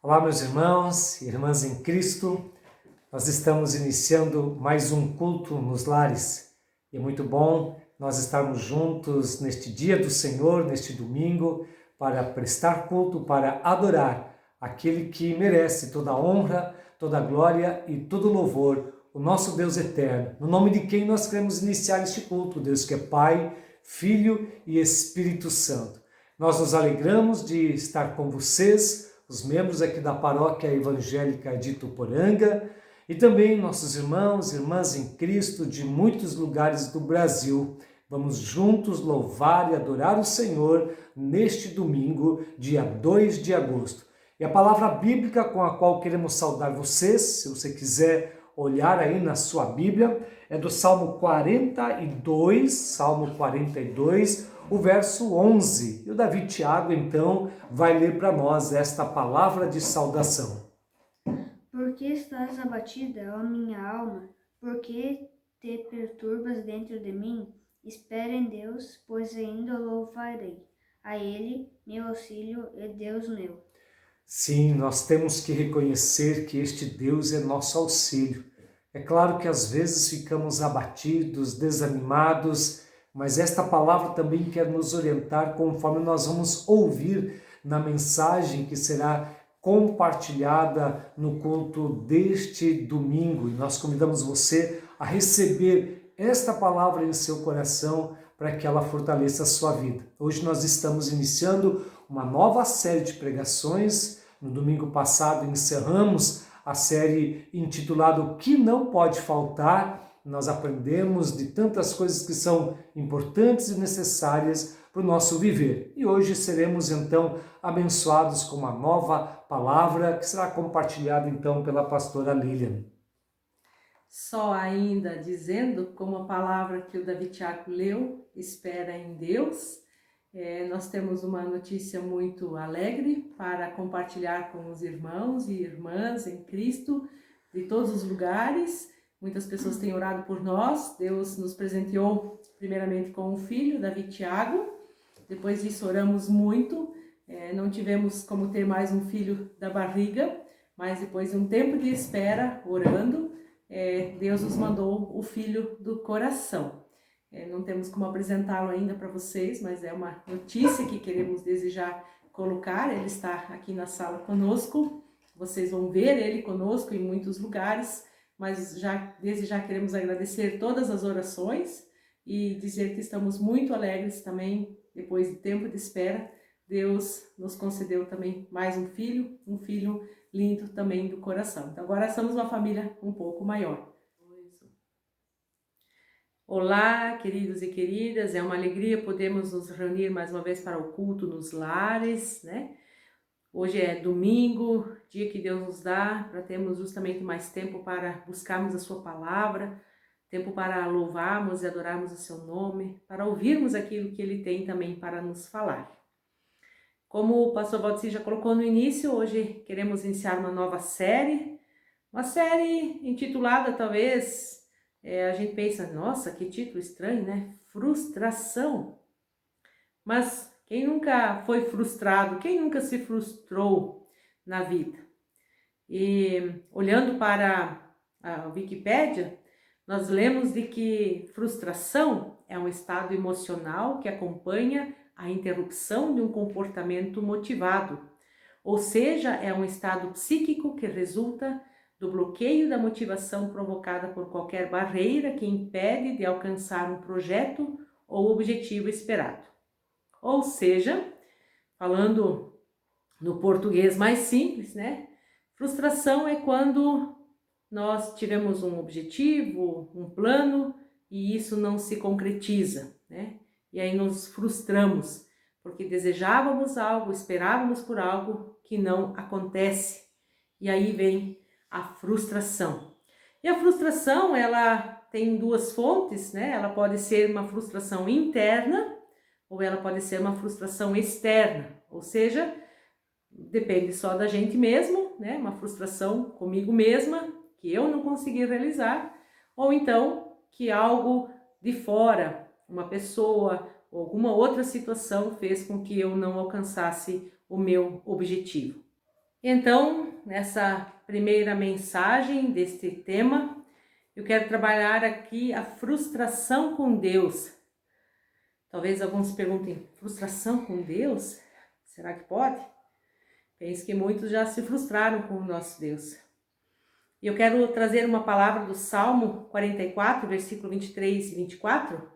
Olá, meus irmãos e irmãs em Cristo. Nós estamos iniciando mais um culto nos lares. E é muito bom nós estarmos juntos neste dia do Senhor, neste domingo, para prestar culto, para adorar aquele que merece toda a honra, toda a glória e todo o louvor, o nosso Deus eterno, no nome de quem nós queremos iniciar este culto, Deus que é Pai, Filho e Espírito Santo. Nós nos alegramos de estar com vocês, os membros aqui da Paróquia Evangélica de Ituporanga e também nossos irmãos e irmãs em Cristo de muitos lugares do Brasil. Vamos juntos louvar e adorar o Senhor neste domingo, dia 2 de agosto. E a palavra bíblica com a qual queremos saudar vocês, se você quiser olhar aí na sua Bíblia, é do Salmo 42, o verso 11. E o Davi Tiago, então, vai ler para nós esta palavra de saudação. Por que estás abatida, ó minha alma? Por que te perturbas dentro de mim? Espera em Deus, pois ainda o louvarei. A Ele, meu auxílio e Deus meu. Sim, nós temos que reconhecer que este Deus é nosso auxílio. É claro que às vezes ficamos abatidos, desanimados, mas esta palavra também quer nos orientar conforme nós vamos ouvir na mensagem que será compartilhada no culto deste domingo. E nós convidamos você a receber esta palavra em seu coração para que ela fortaleça a sua vida. Hoje nós estamos iniciando uma nova série de pregações. No domingo passado encerramos a série intitulada O que não pode faltar. Nós aprendemos de tantas coisas que são importantes e necessárias para o nosso viver. E hoje seremos então abençoados com uma nova palavra que será compartilhada então pela pastora Lilian. Só ainda dizendo, como a palavra que o Davi Tiago leu, espera em Deus, nós temos uma notícia muito alegre para compartilhar com os irmãos e irmãs em Cristo de todos os lugares. Muitas pessoas têm orado por nós. Deus nos presenteou primeiramente com um filho, Davi Tiago. Depois disso oramos muito. Não tivemos como ter mais um filho da barriga, mas depois de um tempo de espera, orando, Deus nos mandou o filho do coração. Não temos como apresentá-lo ainda para vocês, mas é uma notícia que queremos desejar colocar. Ele está aqui na sala conosco. Vocês vão ver ele conosco em muitos lugares. Mas desde já queremos agradecer todas as orações e dizer que estamos muito alegres também, depois de tempo de espera. Deus nos concedeu também mais um filho lindo também do coração. Então agora somos uma família um pouco maior. Olá, queridos e queridas, é uma alegria podermos nos reunir mais uma vez para o culto nos lares, né? Hoje é domingo, dia que Deus nos dá para termos justamente mais tempo para buscarmos a sua palavra, tempo para louvarmos e adorarmos o seu nome, para ouvirmos aquilo que ele tem também para nos falar. Como o pastor Valdir já colocou no início, hoje queremos iniciar uma nova série, uma série intitulada talvez, a gente pensa, nossa, que título estranho, né? Frustração. Mas quem nunca foi frustrado? Quem nunca se frustrou na vida? E olhando para a Wikipédia, nós lemos de que frustração é um estado emocional que acompanha a interrupção de um comportamento motivado, ou seja, é um estado psíquico que resulta do bloqueio da motivação provocada por qualquer barreira que impede de alcançar um projeto ou objetivo esperado. Ou seja, falando no português mais simples, né? Frustração é quando nós tivemos um objetivo, um plano e isso não se concretiza, né? E aí nos frustramos porque desejávamos algo, esperávamos por algo que não acontece. E aí vem a frustração. E a frustração, ela tem duas fontes, né? Ela pode ser uma frustração interna ou ela pode ser uma frustração externa, ou seja, depende só da gente mesmo, né? Uma frustração comigo mesma, que eu não consegui realizar, ou então que algo de fora, uma pessoa ou alguma outra situação fez com que eu não alcançasse o meu objetivo. Então, nessa primeira mensagem deste tema, eu quero trabalhar aqui a frustração com Deus. Talvez alguns perguntem, frustração com Deus? Será que pode? Penso que muitos já se frustraram com o nosso Deus. E eu quero trazer uma palavra do Salmo 44, versículo 23 e 24.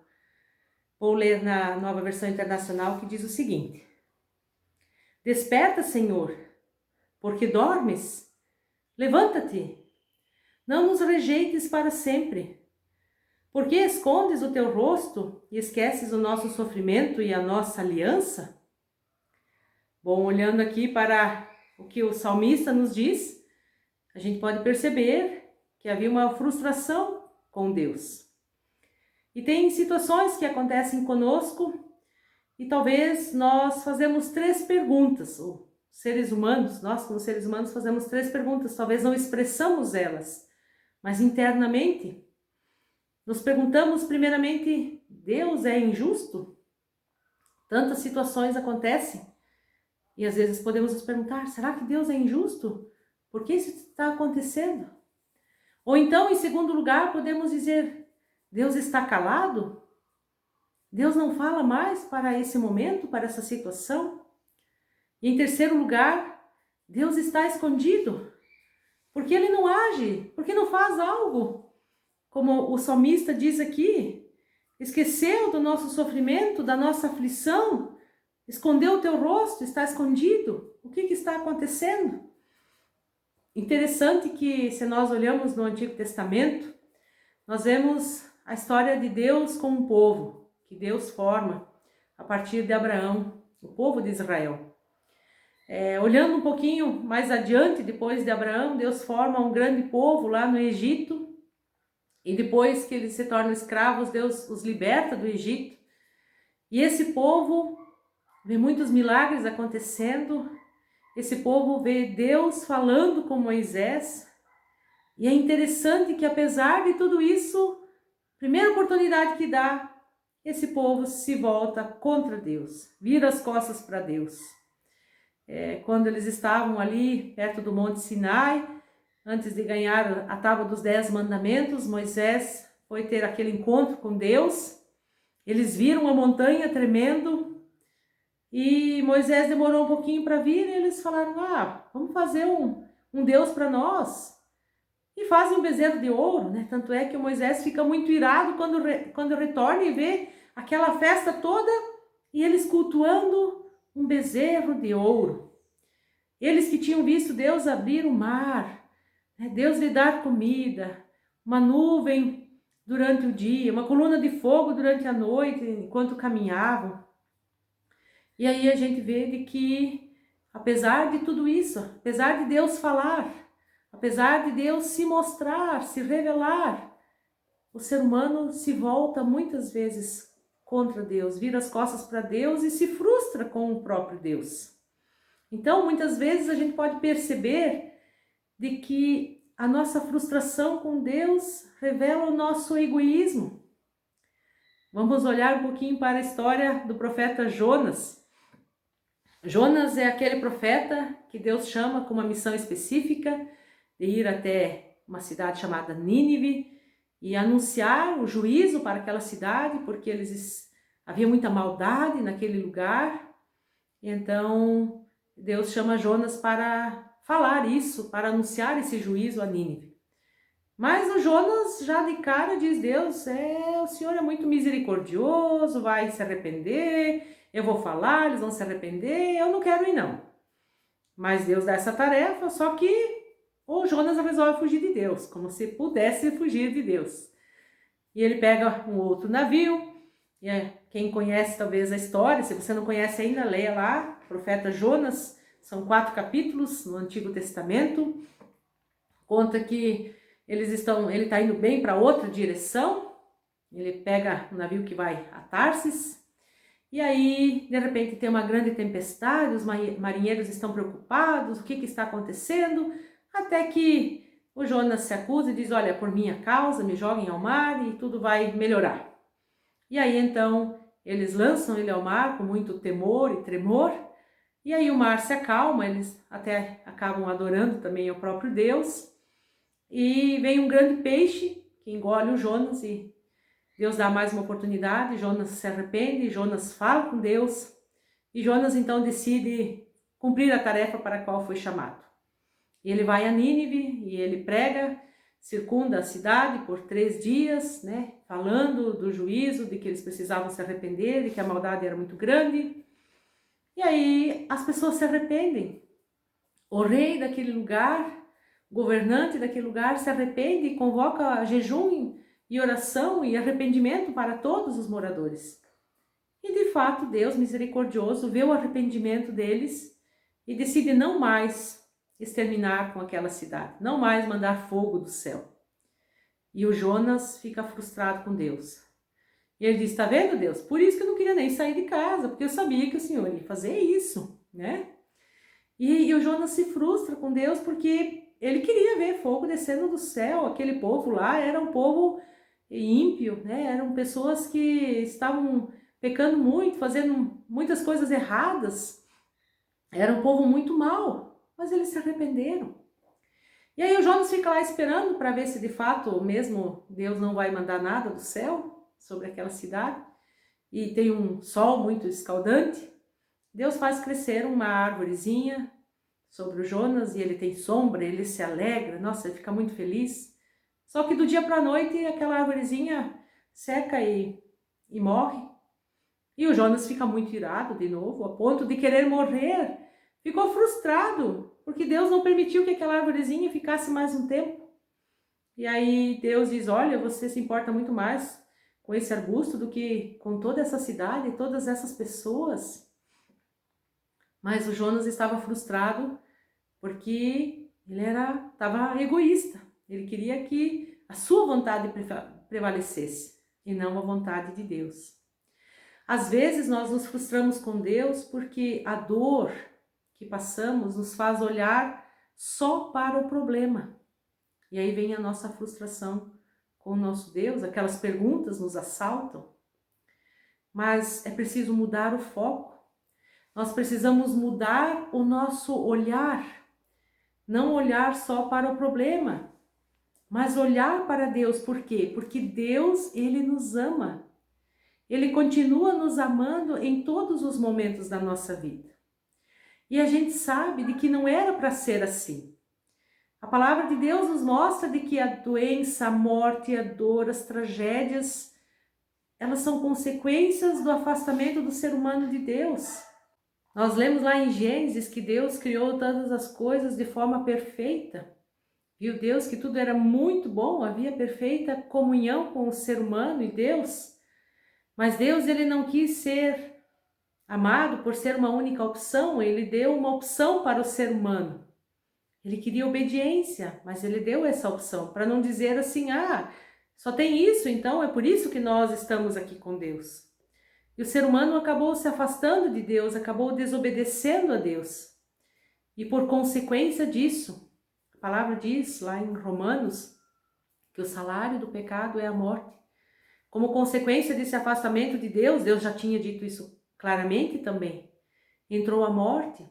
Vou ler na Nova Versão Internacional, que diz o seguinte: Desperta, Senhor, porque dormes. Levanta-te, não nos rejeites para sempre. Por que escondes o teu rosto e esqueces o nosso sofrimento e a nossa aliança? Bom, olhando aqui para o que o salmista nos diz, a gente pode perceber que havia uma frustração com Deus. E tem situações que acontecem conosco e talvez nós fazemos 3 perguntas, ou seres humanos, nós como seres humanos fazemos 3 perguntas, talvez não expressamos elas, mas internamente nos perguntamos primeiramente, Deus é injusto? Tantas situações acontecem e às vezes podemos nos perguntar, será que Deus é injusto? Por que isso está acontecendo? Ou então, em segundo lugar, podemos dizer, Deus está calado? Deus não fala mais para esse momento, para essa situação? E em terceiro lugar, Deus está escondido? Porque Ele não age? Porque não faz algo? Como o salmista diz aqui, esqueceu do nosso sofrimento, da nossa aflição, escondeu o teu rosto, está escondido. O que está acontecendo? Interessante que, se nós olhamos no Antigo Testamento, nós vemos a história de Deus com um povo, que Deus forma a partir de Abraão, o povo de Israel. Olhando um pouquinho mais adiante, depois de Abraão, Deus forma um grande povo lá no Egito, e depois que eles se tornam escravos, Deus os liberta do Egito. E esse povo vê muitos milagres acontecendo, esse povo vê Deus falando com Moisés, e é interessante que apesar de tudo isso, primeira oportunidade que dá, esse povo se volta contra Deus, vira as costas para Deus. Quando eles estavam ali perto do Monte Sinai, antes de ganhar a tábua dos 10 mandamentos, Moisés foi ter aquele encontro com Deus. Eles viram a montanha tremendo e Moisés demorou um pouquinho para vir e eles falaram, vamos fazer um Deus para nós. E fazem um bezerro de ouro, né? Tanto é que o Moisés fica muito irado quando retorna e vê aquela festa toda e eles cultuando um bezerro de ouro. Eles que tinham visto Deus abrir o mar, Deus lhe dar comida, uma nuvem durante o dia, uma coluna de fogo durante a noite, enquanto caminhavam. E aí a gente vê de que, apesar de tudo isso, apesar de Deus falar, apesar de Deus se mostrar, se revelar, o ser humano se volta muitas vezes contra Deus, vira as costas para Deus e se frustra com o próprio Deus. Então, muitas vezes a gente pode perceber de que a nossa frustração com Deus revela o nosso egoísmo. Vamos olhar um pouquinho para a história do profeta Jonas. Jonas é aquele profeta que Deus chama com uma missão específica de ir até uma cidade chamada Nínive e anunciar o juízo para aquela cidade, porque havia muita maldade naquele lugar. E então Deus chama Jonas para falar isso, para anunciar esse juízo a Nínive. Mas o Jonas já de cara diz, Deus, o Senhor é muito misericordioso, vai se arrepender, eu vou falar, eles vão se arrepender, eu não quero ir não. Mas Deus dá essa tarefa, só que o Jonas resolve fugir de Deus, como se pudesse fugir de Deus. E ele pega um outro navio, e quem conhece talvez a história, se você não conhece ainda, leia lá, profeta Jonas, são 4 capítulos no Antigo Testamento, conta que ele está indo bem para outra direção, ele pega um navio que vai a Tarsis, e aí de repente tem uma grande tempestade, os marinheiros estão preocupados, o que está acontecendo, até que o Jonas se acusa e diz, olha, por minha causa me joguem ao mar e tudo vai melhorar. E aí então eles lançam ele ao mar com muito temor e tremor, e aí o mar se acalma, eles até acabam adorando também ao próprio Deus, e vem um grande peixe que engole o Jonas, e Deus dá mais uma oportunidade, Jonas se arrepende, Jonas fala com Deus, e Jonas então decide cumprir a tarefa para a qual foi chamado. E ele vai a Nínive e ele prega, circunda a cidade por 3 dias, né, falando do juízo, de que eles precisavam se arrepender, de que a maldade era muito grande. E aí as pessoas se arrependem. O rei daquele lugar, o governante daquele lugar se arrepende e convoca jejum e oração e arrependimento para todos os moradores. E de fato Deus misericordioso vê o arrependimento deles e decide não mais exterminar com aquela cidade, não mais mandar fogo do céu. E o Jonas fica frustrado com Deus. E ele diz, tá vendo, Deus? Por isso que eu não queria nem sair de casa, porque eu sabia que o Senhor ia fazer isso, né? E o Jonas se frustra com Deus porque ele queria ver fogo descendo do céu. Aquele povo lá era um povo ímpio, né? Eram pessoas que estavam pecando muito, fazendo muitas coisas erradas. Era um povo muito mau. Mas eles se arrependeram. E aí o Jonas fica lá esperando para ver se de fato mesmo Deus não vai mandar nada do céu sobre aquela cidade. E tem um sol muito escaldante. Deus faz crescer uma árvorezinha sobre o Jonas e ele tem sombra, ele se alegra, nossa, ele fica muito feliz. Só que do dia para a noite aquela árvorezinha seca e morre. E o Jonas fica muito irado de novo, a ponto de querer morrer. Ficou frustrado, porque Deus não permitiu que aquela árvorezinha ficasse mais um tempo. E aí Deus diz, olha, você se importa muito mais com esse arbusto do que com toda essa cidade e todas essas pessoas. Mas o Jonas estava frustrado porque ele estava egoísta. Ele queria que a sua vontade prevalecesse e não a vontade de Deus. Às vezes nós nos frustramos com Deus porque a dor que passamos nos faz olhar só para o problema. E aí vem a nossa frustração com o nosso Deus, aquelas perguntas nos assaltam. Mas é preciso mudar o foco. Nós precisamos mudar o nosso olhar. Não olhar só para o problema, mas olhar para Deus. Por quê? Porque Deus, Ele nos ama. Ele continua nos amando em todos os momentos da nossa vida. E a gente sabe de que não era para ser assim. A palavra de Deus nos mostra de que a doença, a morte, a dor, as tragédias, elas são consequências do afastamento do ser humano de Deus. Nós lemos lá em Gênesis que Deus criou todas as coisas de forma perfeita. Viu Deus que tudo era muito bom, havia perfeita comunhão com o ser humano e Deus. Mas Deus, Ele não quis ser amado por ser uma única opção, Ele deu uma opção para o ser humano. Ele queria obediência, mas Ele deu essa opção, para não dizer assim, só tem isso, então é por isso que nós estamos aqui com Deus. E o ser humano acabou se afastando de Deus, acabou desobedecendo a Deus. E por consequência disso, a palavra diz lá em Romanos, que o salário do pecado é a morte. Como consequência desse afastamento de Deus, Deus já tinha dito isso claramente também, entrou a morte,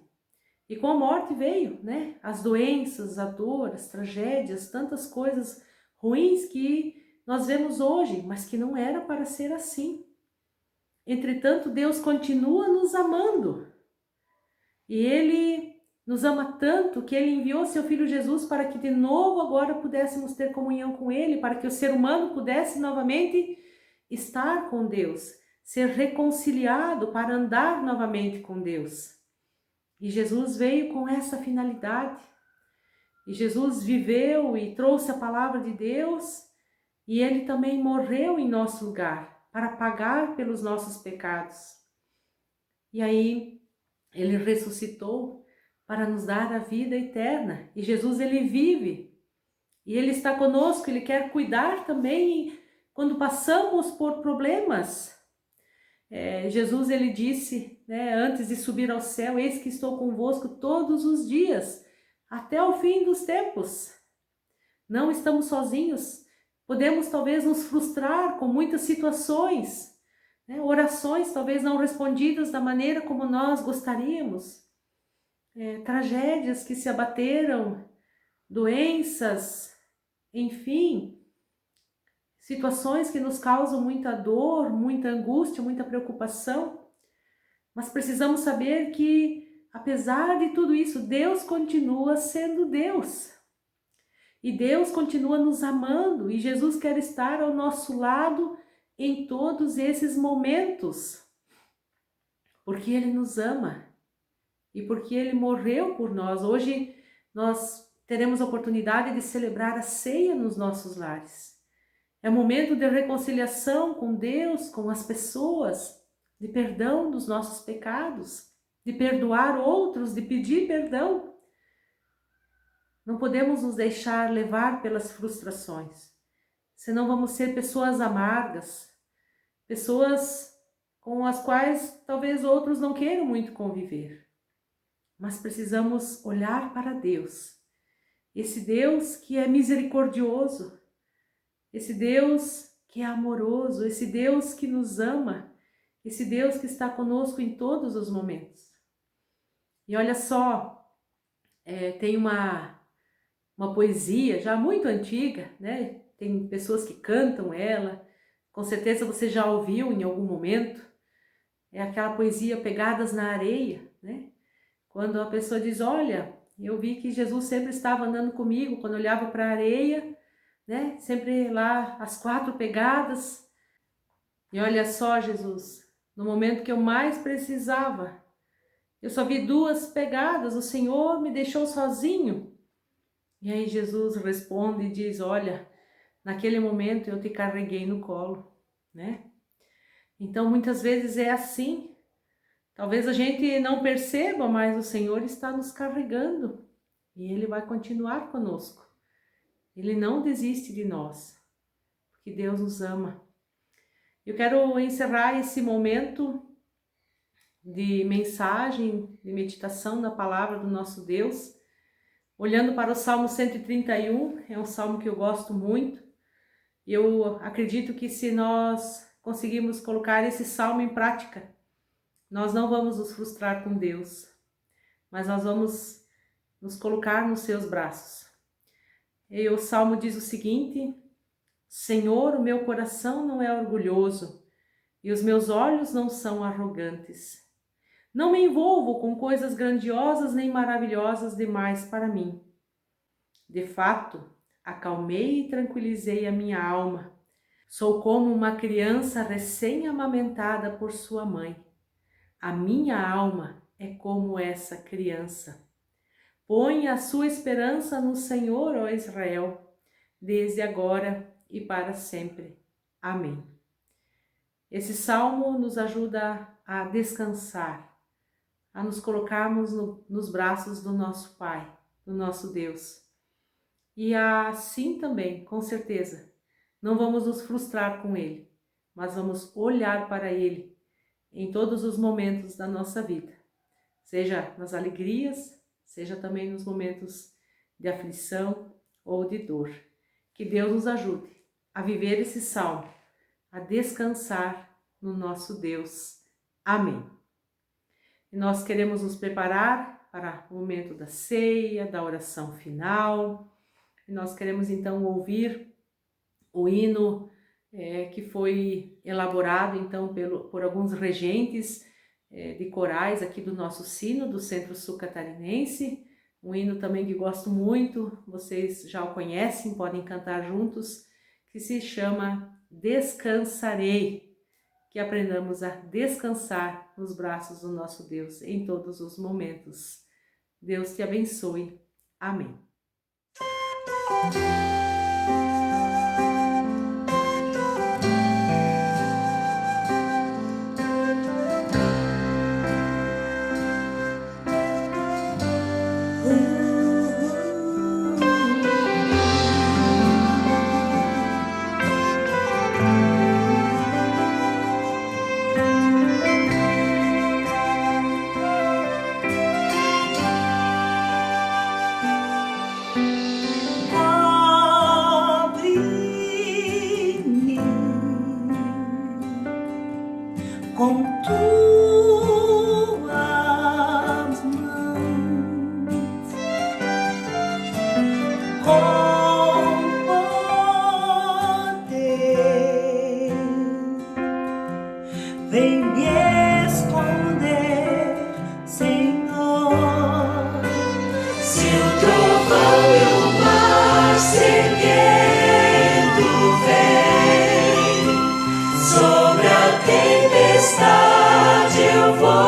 e com a morte veio, né, as doenças, a dor, as tragédias, tantas coisas ruins que nós vemos hoje, mas que não era para ser assim. Entretanto, Deus continua nos amando, e Ele nos ama tanto que Ele enviou seu Filho Jesus para que de novo agora pudéssemos ter comunhão com Ele, para que o ser humano pudesse novamente estar com Deus, ser reconciliado para andar novamente com Deus. E Jesus veio com essa finalidade. E Jesus viveu e trouxe a palavra de Deus, e Ele também morreu em nosso lugar, para pagar pelos nossos pecados. E aí, Ele ressuscitou para nos dar a vida eterna. E Jesus, Ele vive. E Ele está conosco, Ele quer cuidar também quando passamos por problemas. Jesus, Ele disse, né, antes de subir ao céu, eis que estou convosco todos os dias, até o fim dos tempos. Não estamos sozinhos. Podemos talvez nos frustrar com muitas situações, né? Orações talvez não respondidas da maneira como nós gostaríamos, tragédias que se abateram, doenças, enfim, situações que nos causam muita dor, muita angústia, muita preocupação, mas precisamos saber que, apesar de tudo isso, Deus continua sendo Deus. E Deus continua nos amando, e Jesus quer estar ao nosso lado em todos esses momentos, porque Ele nos ama e porque Ele morreu por nós. Hoje nós teremos a oportunidade de celebrar a ceia nos nossos lares. É um momento de reconciliação com Deus, com as pessoas, de perdão dos nossos pecados, de perdoar outros, de pedir perdão. Não podemos nos deixar levar pelas frustrações, senão vamos ser pessoas amargas, pessoas com as quais talvez outros não queiram muito conviver. Mas precisamos olhar para Deus, esse Deus que é misericordioso, esse Deus que é amoroso, esse Deus que nos ama, esse Deus que está conosco em todos os momentos. E olha só, tem uma poesia já muito antiga, né? Tem pessoas que cantam ela, com certeza você já ouviu em algum momento. É aquela poesia Pegadas na Areia, né? Quando a pessoa diz, olha, eu vi que Jesus sempre estava andando comigo, quando eu olhava para a areia, né? Sempre lá as 4 pegadas. E olha só, Jesus, no momento que eu mais precisava, eu só vi 2 pegadas, o Senhor me deixou sozinho. E aí Jesus responde e diz, olha, naquele momento eu te carreguei no colo, né? Então muitas vezes é assim. Talvez a gente não perceba, mas o Senhor está nos carregando e Ele vai continuar conosco. Ele não desiste de nós, porque Deus nos ama. Eu quero encerrar esse momento de mensagem, de meditação na palavra do nosso Deus, olhando para o Salmo 131, é um salmo que eu gosto muito. Eu acredito que se nós conseguirmos colocar esse salmo em prática, nós não vamos nos frustrar com Deus, mas nós vamos nos colocar nos seus braços. E o salmo diz o seguinte, Senhor, o meu coração não é orgulhoso e os meus olhos não são arrogantes. Não me envolvo com coisas grandiosas nem maravilhosas demais para mim. De fato, acalmei e tranquilizei a minha alma. Sou como uma criança recém-amamentada por sua mãe. A minha alma é como essa criança. Põe a sua esperança no Senhor, ó Israel, desde agora e para sempre. Amém. Esse salmo nos ajuda a descansar, a nos colocarmos nos braços do nosso Pai, do nosso Deus. E assim também, com certeza, não vamos nos frustrar com Ele, mas vamos olhar para Ele em todos os momentos da nossa vida, seja nas alegrias, seja também nos momentos de aflição ou de dor. Que Deus nos ajude a viver esse salmo, a descansar no nosso Deus. Amém. E nós queremos nos preparar para o momento da ceia, da oração final. E nós queremos então ouvir o hino que foi elaborado então por alguns regentes de corais aqui do nosso sino, do Centro-Sul Catarinense. Um hino também que gosto muito, vocês já o conhecem, podem cantar juntos, que se chama Descansarei. Que aprendamos a descansar nos braços do nosso Deus em todos os momentos. Deus te abençoe. Amém. com tuas mãos, com poder, vem me esconder, Senhor. Se o trovão e o mar se erguendo vem, sobre a tempestade eu voarei,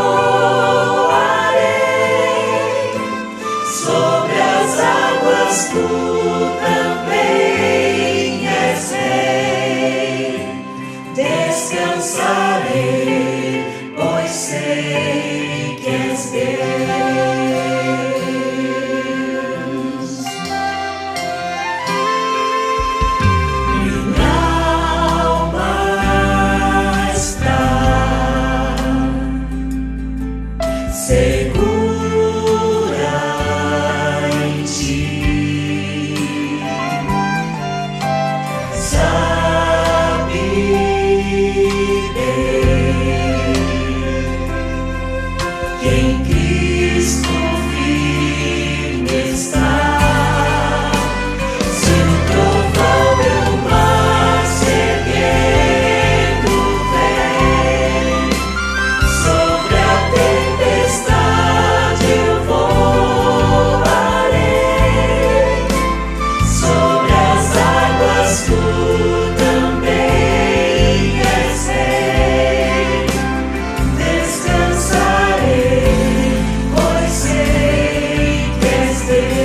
sobre as águas tu também és rei. Descansarei, pois sei que és Deus. Minha alma está segura em ti. Sabe bem que em Cristo firme está. Se o trovão e o mar se erguendo vem, sobre a tempestade eu voarei, sobre as águas tu também és rei. Descansarei, pois sei que és Deus.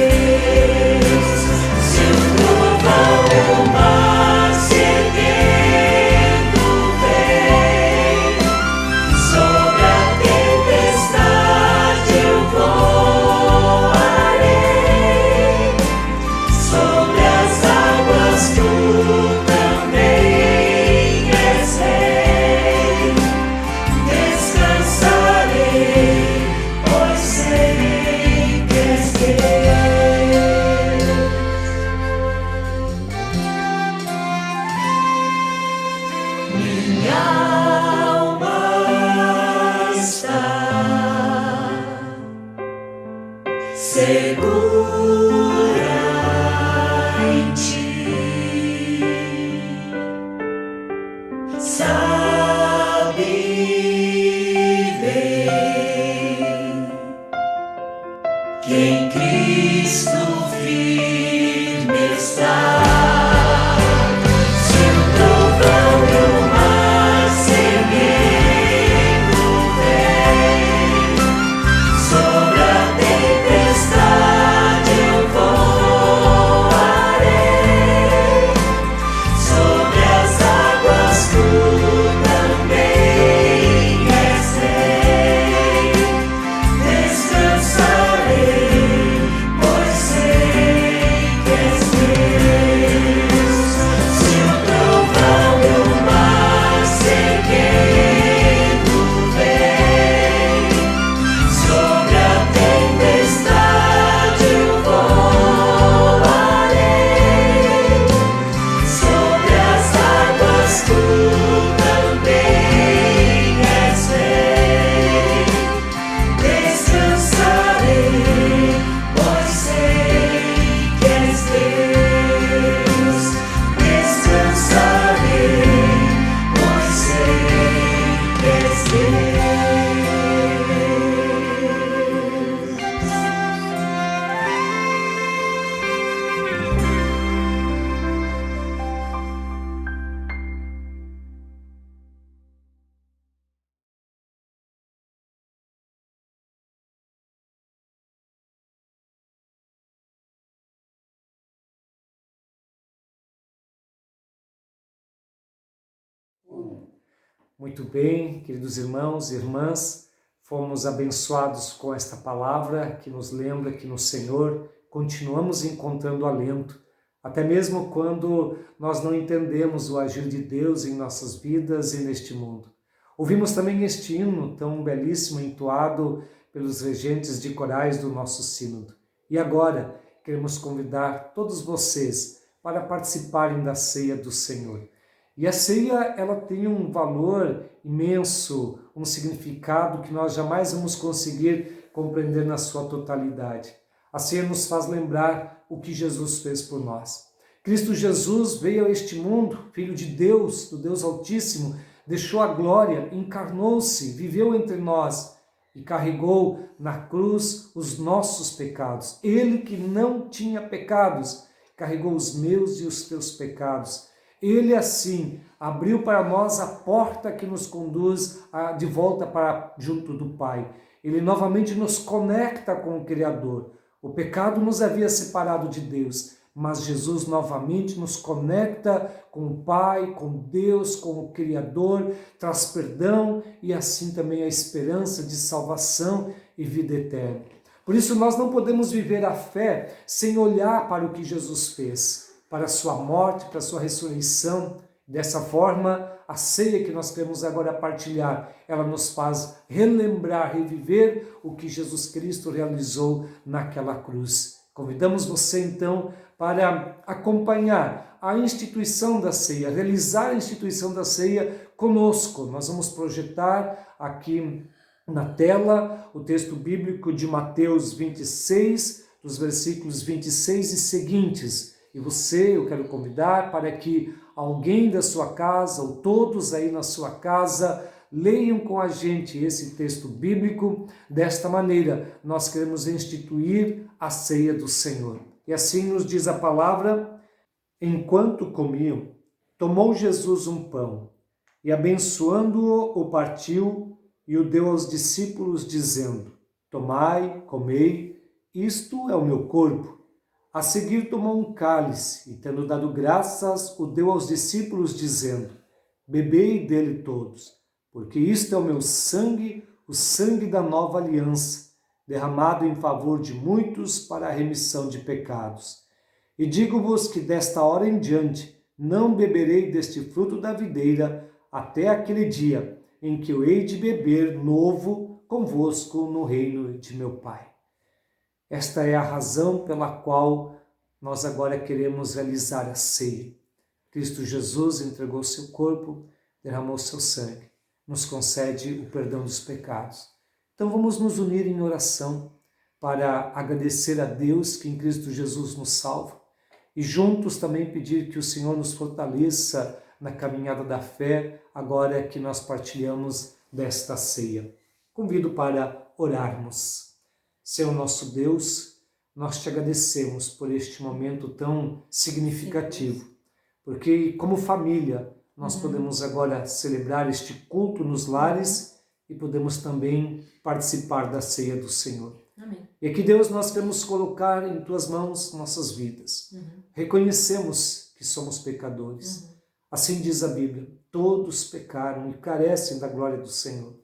Se o trovão e o mar se erguendo vem, sobre a tempestade eu voarei, sobre as águas tu também és rei. Descansarei, pois sei que és Deus. Minha alma está segura em ti. Sabe bem que em Cristo firme está. Se o trovão e o mar se erguendo vem, sobre a tempestade eu voarei, sobre as águas tu também és rei. Descansarei, pois sei que és Deus. Se o trovão e o mar se erguendo vem, sobre a tempestade eu voarei, sobre as águas tu também és rei. Descansarei, pois sei que és Deus. Descansarei, pois sei que és Deus. Muito bem, queridos irmãos e irmãs, fomos abençoados com esta palavra que nos lembra que no Senhor continuamos encontrando alento, até mesmo quando nós não entendemos o agir de Deus em nossas vidas e neste mundo. Ouvimos também este hino tão belíssimo entoado pelos regentes de corais do nosso sínodo. E agora queremos convidar todos vocês para participarem da ceia do Senhor. E a ceia, ela tem um valor imenso, um significado que nós jamais vamos conseguir compreender na sua totalidade. A ceia nos faz lembrar o que Jesus fez por nós. Cristo Jesus veio a este mundo, Filho de Deus, do Deus Altíssimo, deixou a glória, encarnou-se, viveu entre nós e carregou na cruz os nossos pecados. Ele que não tinha pecados, carregou os meus e os teus pecados. Ele assim abriu para nós a porta que nos conduz de volta para junto do Pai. Ele novamente nos conecta com o Criador. O pecado nos havia separado de Deus, mas Jesus novamente nos conecta com o Pai, com Deus, com o Criador, traz perdão e assim também a esperança de salvação e vida eterna. Por isso nós não podemos viver a fé sem olhar para o que Jesus fez, para a sua morte, para a sua ressurreição. Dessa forma, a ceia que nós queremos agora partilhar, ela nos faz relembrar, reviver o que Jesus Cristo realizou naquela cruz. Convidamos você então para acompanhar a instituição da ceia, realizar a instituição da ceia conosco. Nós vamos projetar aqui na tela o texto bíblico de Mateus 26, dos versículos 26 e seguintes. E você, eu quero convidar para que alguém da sua casa, ou todos aí na sua casa, leiam com a gente esse texto bíblico. Desta maneira, nós queremos instituir a ceia do Senhor. E assim nos diz a palavra: enquanto comiam, tomou Jesus um pão e, abençoando-o, o partiu e o deu aos discípulos, dizendo: tomai, comei, isto é o meu corpo. A seguir tomou um cálice e, tendo dado graças, o deu aos discípulos, dizendo: bebei dele todos, porque isto é o meu sangue, o sangue da nova aliança, derramado em favor de muitos para a remissão de pecados. E digo-vos que desta hora em diante não beberei deste fruto da videira até aquele dia em que eu hei de beber novo convosco no reino de meu Pai. Esta é a razão pela qual nós agora queremos realizar a ceia. Cristo Jesus entregou seu corpo, derramou seu sangue, nos concede o perdão dos pecados. Então vamos nos unir em oração para agradecer a Deus que em Cristo Jesus nos salva e juntos também pedir que o Senhor nos fortaleça na caminhada da fé agora que nós partilhamos desta ceia. Convido para orarmos. Senhor nosso Deus, nós te agradecemos por este momento tão significativo, porque como família nós podemos agora celebrar este culto nos lares e podemos também participar da ceia do Senhor. Amém. E aqui, Deus, nós queremos colocar em tuas mãos nossas vidas. Reconhecemos que somos pecadores. Assim diz a Bíblia: todos pecaram e carecem da glória do Senhor.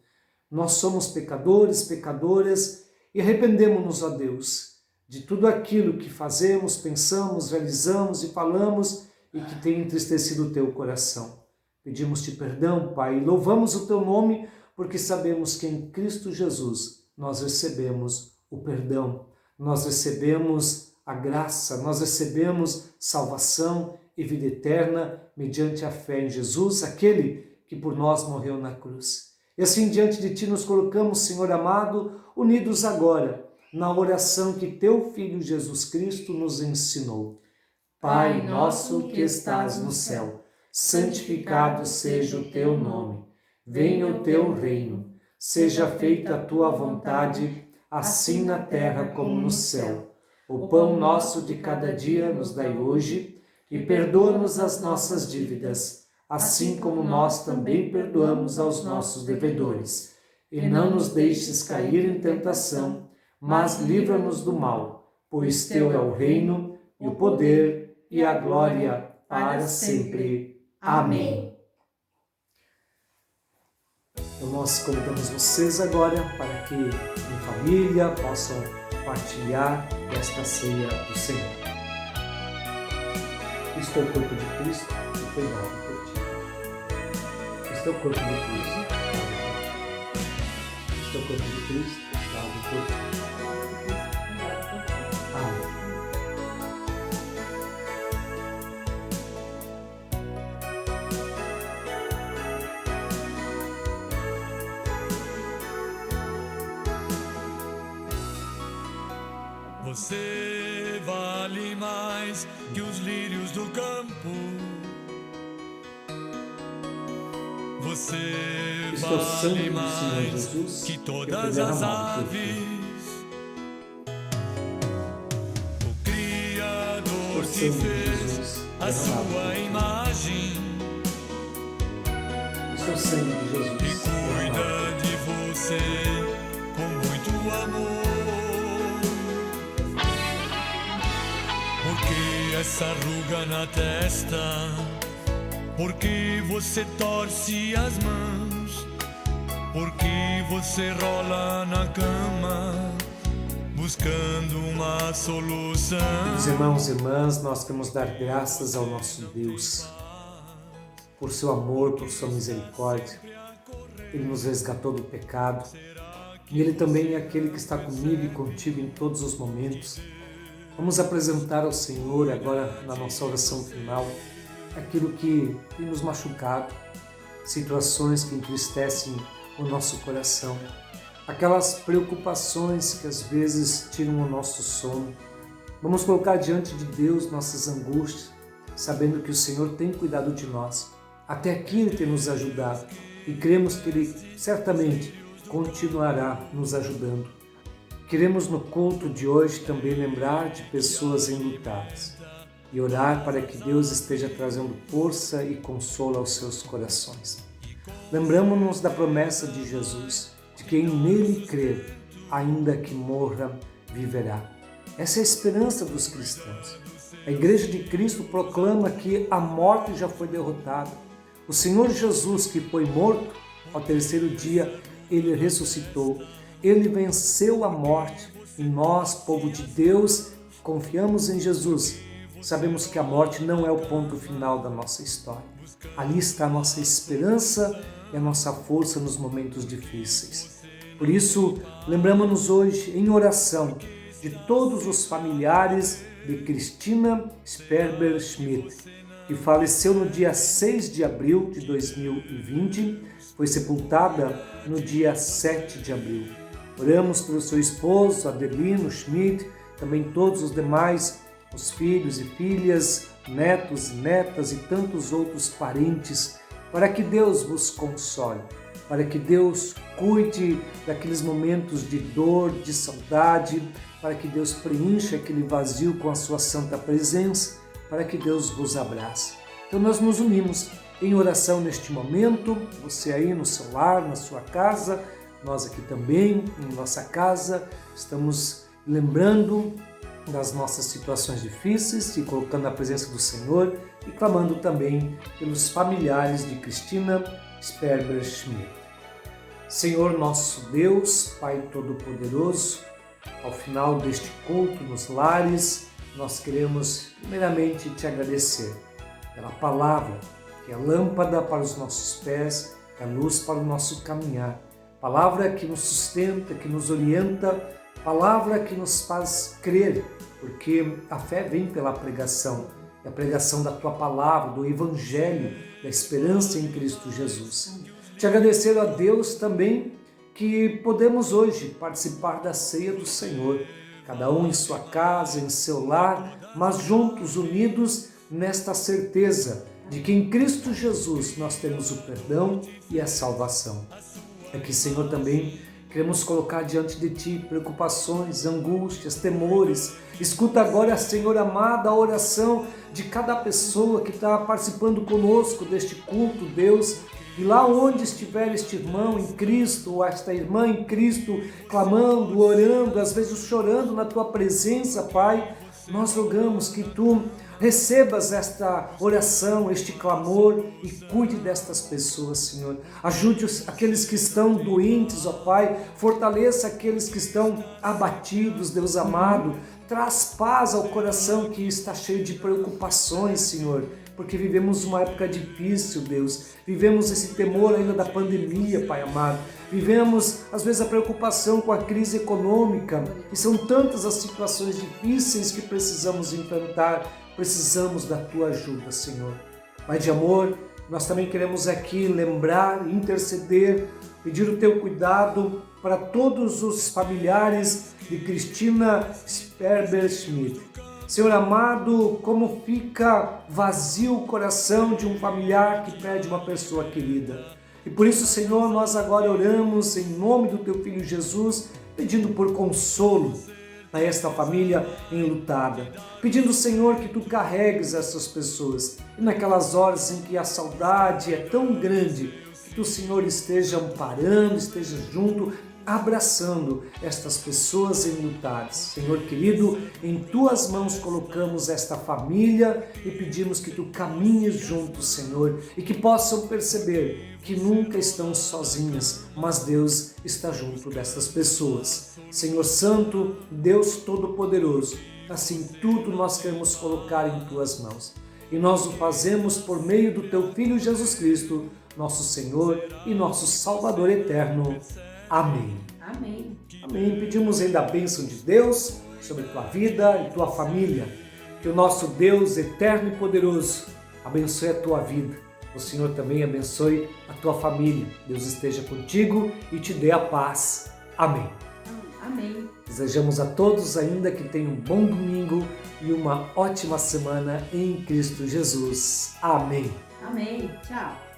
Nós somos pecadores, pecadoras, e arrependemos-nos, ó Deus, de tudo aquilo que fazemos, pensamos, realizamos e falamos e que tem entristecido o teu coração. Pedimos-te perdão, Pai, e louvamos o teu nome, porque sabemos que em Cristo Jesus nós recebemos o perdão, nós recebemos a graça, nós recebemos salvação e vida eterna mediante a fé em Jesus, aquele que por nós morreu na cruz. E assim diante de ti nos colocamos, Senhor amado, unidos agora na oração que teu Filho Jesus Cristo nos ensinou. Pai nosso que estás no céu, santificado seja o teu nome. Venha o teu reino. Seja feita a tua vontade, assim na terra como no céu. O pão nosso de cada dia nos dai hoje, e perdoa-nos as nossas dívidas, assim como nós também perdoamos aos nossos devedores. E não nos deixes cair em tentação, mas livra-nos do mal, pois teu é o reino, e o poder, e a glória para sempre. Amém. Então nós convidamos vocês agora para que em família possam partilhar desta ceia do Senhor. Isto é o corpo de Cristo que foi dado por ti. Isto é o corpo de Cristo. Isto é o corpo de Cristo dado por ti. Amém. Você vale mais que os lírios do campo. Você Isto é o sangue vale do Senhor mais Jesus que que foi todas as derramado por ti. aves. O Criador Por te sangue de fez Jesus a derramado sua por ti. imagem Isto é o sangue de e Jesus derramado. cuida de você com muito amor. Porque essa ruga na testa? Porque você torce as mãos? Porque você rola na cama buscando uma solução? Queridos irmãos e irmãs, nós queremos dar graças ao nosso Deus por seu amor, por sua misericórdia. Ele nos resgatou do pecado e Ele também é aquele que está comigo e contigo em todos os momentos. Vamos apresentar ao Senhor agora na nossa oração final aquilo que tem nos machucado, situações que entristecem o nosso coração, aquelas preocupações que às vezes tiram o nosso sono. Vamos colocar diante de Deus nossas angústias, sabendo que o Senhor tem cuidado de nós. Até aqui Ele tem nos ajudado e cremos que Ele certamente continuará nos ajudando. Queremos no culto de hoje também lembrar de pessoas enlutadas e orar para que Deus esteja trazendo força e consolo aos seus corações. Lembramos-nos da promessa de Jesus, de quem nele crer, ainda que morra, viverá. Essa é a esperança dos cristãos. A Igreja de Cristo proclama que a morte já foi derrotada. O Senhor Jesus, que foi morto, ao terceiro dia Ele ressuscitou. Ele venceu a morte e nós, povo de Deus, confiamos em Jesus. Sabemos que a morte não é o ponto final da nossa história. Ali está a nossa esperança e a nossa força nos momentos difíceis. Por isso, lembramos-nos hoje em oração de todos os familiares de Cristina Sperber Schmidt, que faleceu no dia 6 de abril de 2020, foi sepultada no dia 7 de abril. Oramos pelo seu esposo, Adelino Schmidt, também todos os demais, os filhos e filhas, netos e netas e tantos outros parentes, para que Deus vos console, para que Deus cuide daqueles momentos de dor, de saudade, para que Deus preencha aquele vazio com a sua santa presença, para que Deus vos abrace. Então nós nos unimos em oração neste momento, você aí no seu lar, na sua casa, nós aqui também, em nossa casa, estamos lembrando das nossas situações difíceis e colocando a presença do Senhor e clamando também pelos familiares de Cristina Sperber Schmidt. Senhor nosso Deus, Pai Todo-Poderoso, ao final deste culto nos lares, nós queremos primeiramente te agradecer pela palavra, que é lâmpada para os nossos pés, é luz para o nosso caminhar. Palavra que nos sustenta, que nos orienta, palavra que nos faz crer, porque a fé vem pela pregação, é a pregação da tua palavra, do evangelho, da esperança em Cristo Jesus. Te agradecer a Deus também que podemos hoje participar da ceia do Senhor, cada um em sua casa, em seu lar, mas juntos, unidos nesta certeza de que em Cristo Jesus nós temos o perdão e a salvação. Aqui, Senhor, também queremos colocar diante de Ti preocupações, angústias, temores. Escuta agora, Senhor amado, a oração de cada pessoa que está participando conosco deste culto, Deus. E lá onde estiver este irmão em Cristo, ou esta irmã em Cristo, clamando, orando, às vezes chorando na Tua presença, Pai, nós rogamos que Tu recebas esta oração, este clamor e cuide destas pessoas, Senhor. Ajude aqueles que estão doentes, ó Pai, fortaleça aqueles que estão abatidos, Deus amado. Traz paz ao coração que está cheio de preocupações, Senhor, porque vivemos uma época difícil, Deus. Vivemos esse temor ainda da pandemia, Pai amado. Vivemos, às vezes, a preocupação com a crise econômica. E são tantas as situações difíceis que precisamos enfrentar. Precisamos da Tua ajuda, Senhor. Pai de amor, nós também queremos aqui lembrar, interceder, pedir o Teu cuidado para todos os familiares de Cristina Sperber Schmidt. Senhor amado, como fica vazio o coração de um familiar que perde uma pessoa querida. E por isso, Senhor, nós agora oramos em nome do Teu Filho Jesus, pedindo por consolo a esta família enlutada. Pedindo, Senhor, que Tu carregues essas pessoas. E naquelas horas em que a saudade é tão grande, que Tu, Senhor, esteja amparando, esteja junto, abraçando estas pessoas enlutadas. Senhor querido, em Tuas mãos colocamos esta família e pedimos que Tu caminhes junto, Senhor, e que possam perceber que nunca estão sozinhas, mas Deus está junto destas pessoas. Senhor Santo, Deus Todo-Poderoso, assim tudo nós queremos colocar em Tuas mãos. E nós o fazemos por meio do Teu Filho Jesus Cristo, nosso Senhor e nosso Salvador eterno. Amém. Amém. Amém. Pedimos ainda a bênção de Deus sobre tua vida e tua família. Que o nosso Deus eterno e poderoso abençoe a tua vida. O Senhor também abençoe a tua família. Deus esteja contigo e te dê a paz. Amém. Amém. Desejamos a todos ainda que tenham um bom domingo e uma ótima semana em Cristo Jesus. Amém. Amém. Tchau.